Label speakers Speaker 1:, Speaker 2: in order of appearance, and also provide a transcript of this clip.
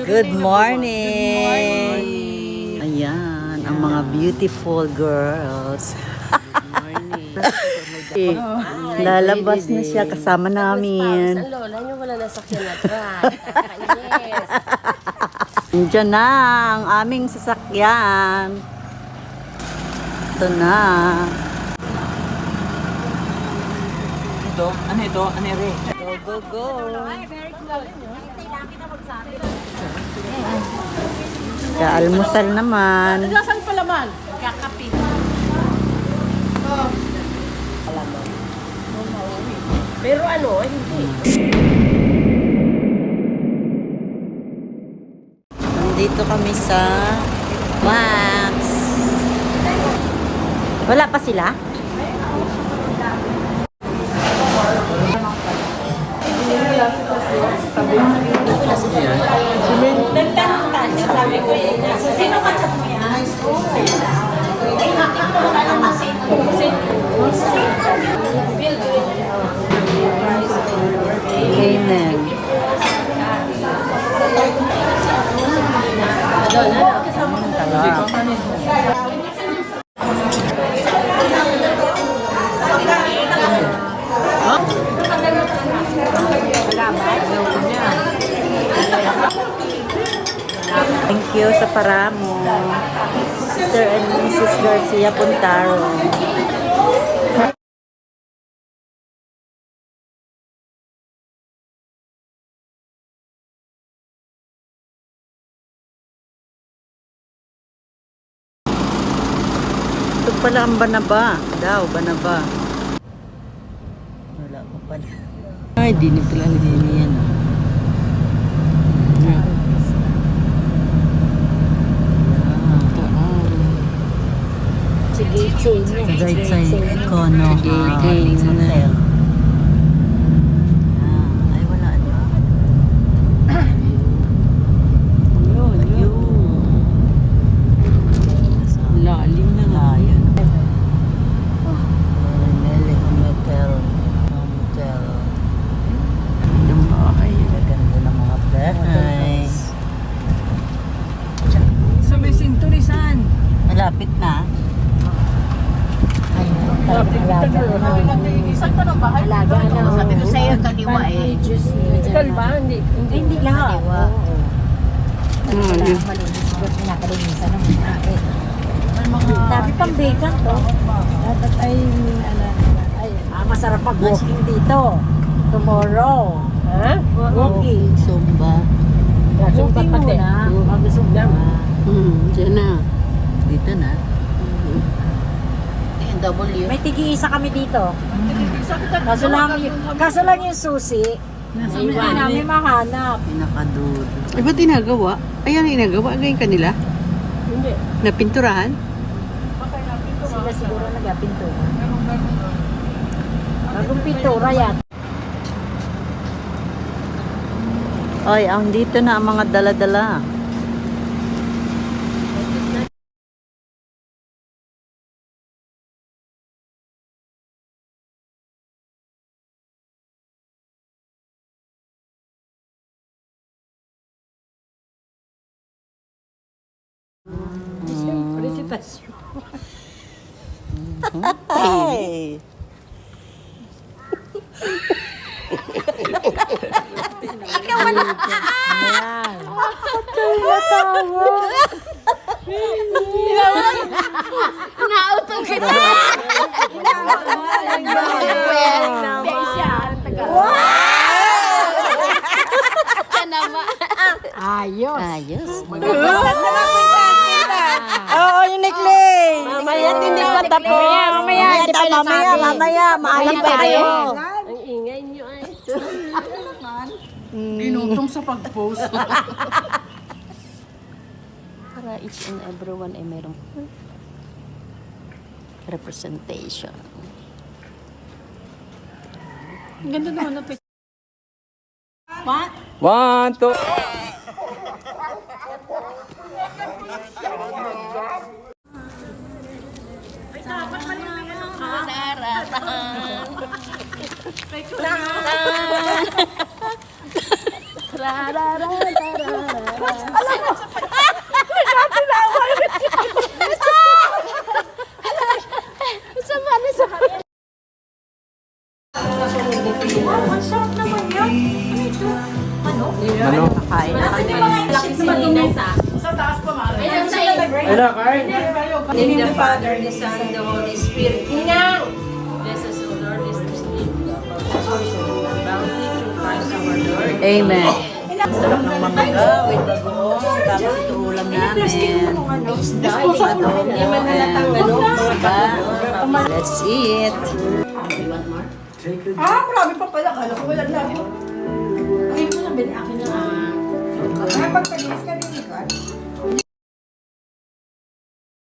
Speaker 1: Good morning! Ayan, ang mga beautiful girls. Lalabas na siya kasama namin.
Speaker 2: Ang lola niyo wala nasakyan na truck. Yes.
Speaker 1: Diyan na ang aming sasakyan. Ito na.
Speaker 3: Ito? Ano ito? Ano ere?
Speaker 1: Go, go, go. Kaalmusal naman.
Speaker 2: Nasaan pa laman? Kakapit. Pero ano, hindi.
Speaker 1: Nandito kami sa Max. Wala pa sila?
Speaker 2: Nagtanong tayo, sabi ko eh. Sino ka chat mo yan? Ay, natin ko wala naman
Speaker 1: Amen. Thank you sa paramo. Sister and Mrs. Garcia Puntaro. Ito pala ang Banaba. Daw, Banaba. Wala pa pala. Ay, di na pala din yan. Right side, Kono. Hotel. Ay, wala na.
Speaker 3: Lalim na nga.
Speaker 1: Ayun. Nelly Hotel. Hotel.
Speaker 3: Ang bahay.
Speaker 1: Ganda ng mga bahay.
Speaker 3: Sa may sinturisan.
Speaker 1: Malapit na.
Speaker 2: Saan ka ng bahay? Alaga na. Sabi ko sa'yo, kaliwa eh. Kalba? Hindi lahat.
Speaker 4: Dami pang bacon to. Dapat ay, masarap mag-walking dito. Tomorrow.
Speaker 2: Ha?
Speaker 4: Walking.
Speaker 1: Zumba.
Speaker 4: Walking muna. Mag-zumba.
Speaker 3: Diyan na.
Speaker 1: Dito na.
Speaker 2: W.
Speaker 4: May tigi-isa kami dito. Kaso lang yung susi. Hindi namin mahanap.
Speaker 1: Pinakadulo.
Speaker 3: Eh, ba't ginagawa? Ayan ang ginagawa. Ganyan kanila?
Speaker 2: Hindi.
Speaker 3: Napinturahan?
Speaker 4: Sila siguro nagpintura. Bagong pintura yan.
Speaker 1: Ay, ang dito na ang mga dala-dala.
Speaker 4: Recitasyon.
Speaker 1: Hey!
Speaker 4: Ikaw wala. Ayan.
Speaker 2: Nautong kita!
Speaker 4: Ayos.
Speaker 1: Ayos.
Speaker 4: Oo, yung necklace.
Speaker 2: Mamaya hindi pa tapos.
Speaker 4: Mamaya. Maalam pa tayo.
Speaker 2: Ang ingay nyo ay.
Speaker 3: Dinutong sa pag-post.
Speaker 1: Para each and everyone ay merong representation.
Speaker 3: Ganda naman na picture.
Speaker 4: What?
Speaker 3: 1, 2. Ano?
Speaker 1: Kakain.
Speaker 5: In the Father, the Son, the Holy Spirit. Bless us, O Lord, this sleep. Portion of the bounty through Christ our Lord.
Speaker 1: Amen. Sarap ng mangga with bagoong. Tapos ito ulam namin.
Speaker 5: Hindi man halatang ano, mga bago.
Speaker 1: Let's eat.
Speaker 2: Marami pa pala. Kala ko wala na. Ay, mo sabihin akin na. Ay, pagpalis ka din, ikaw.